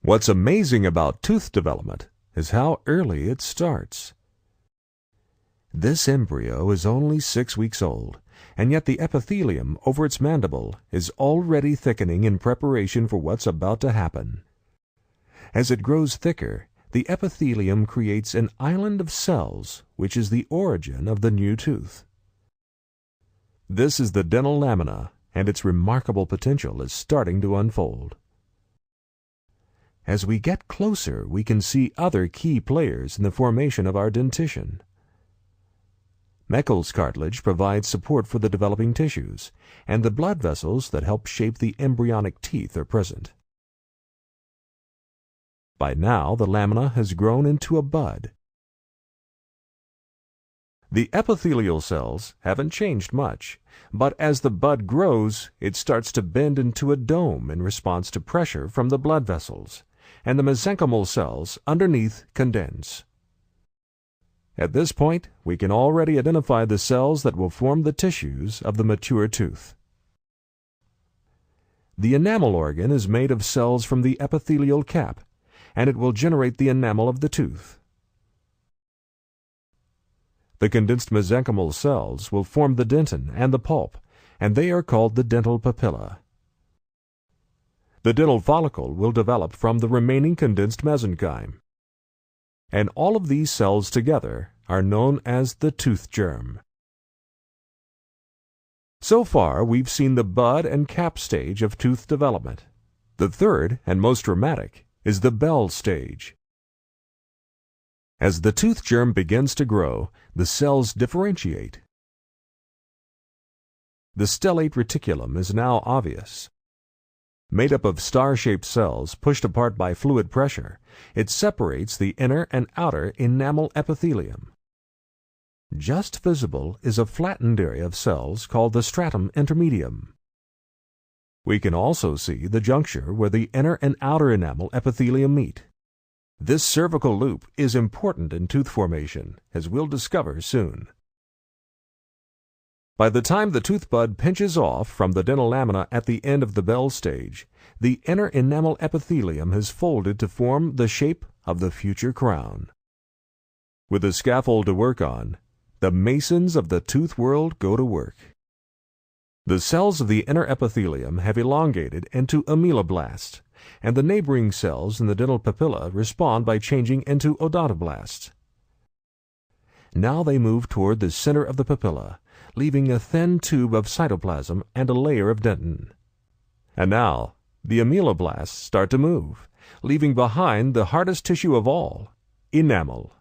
What's amazing about tooth development is how early it starts. This embryo is only 6 weeks old, and yet the epithelium over its mandible is already thickening in preparation for what's about to happen. As it grows thicker, the epithelium creates an island of cells, which is the origin of the new tooth. This is the dental lamina, and its remarkable potential is starting to unfold. As we get closer, we can see other key players in the formation of our dentition. Meckel's cartilage provides support for the developing tissues, and the blood vessels that help shape the embryonic teeth are present. By now, the lamina has grown into a bud. The epithelial cells haven't changed much, but as the bud grows, it starts to bend into a dome in response to pressure from the blood vessels, and the mesenchymal cells underneath condense. At this point, we can already identify the cells that will form the tissues of the mature tooth. The enamel organ is made of cells from the epithelial cap, and it will generate the enamel of the tooth. The condensed mesenchymal cells will form the dentin and the pulp, and they are called the dental papilla. The dental follicle will develop from the remaining condensed mesenchyme. And all of these cells together are known as the tooth germ. So far, we've seen the bud and cap stage of tooth development. The third, and most dramatic, is the bell stage. As the tooth germ begins to grow, the cells differentiate. The stellate reticulum is now obvious. Made up of star-shaped cells pushed apart by fluid pressure, it separates the inner and outer enamel epithelium. Just visible is a flattened area of cells called the stratum intermedium. We can also see the juncture where the inner and outer enamel epithelium meet. This cervical loop is important in tooth formation, as we'll discover soon. By the time the tooth bud pinches off from the dental lamina at the end of the bell stage, the inner enamel epithelium has folded to form the shape of the future crown. With a scaffold to work on, the masons of the tooth world go to work. The cells of the inner epithelium have elongated into ameloblasts, and the neighboring cells in the dental papilla respond by changing into odontoblasts. Now they move toward the center of the papilla, leaving a thin tube of cytoplasm and a layer of dentin. And now, the ameloblasts start to move, leaving behind the hardest tissue of all, enamel.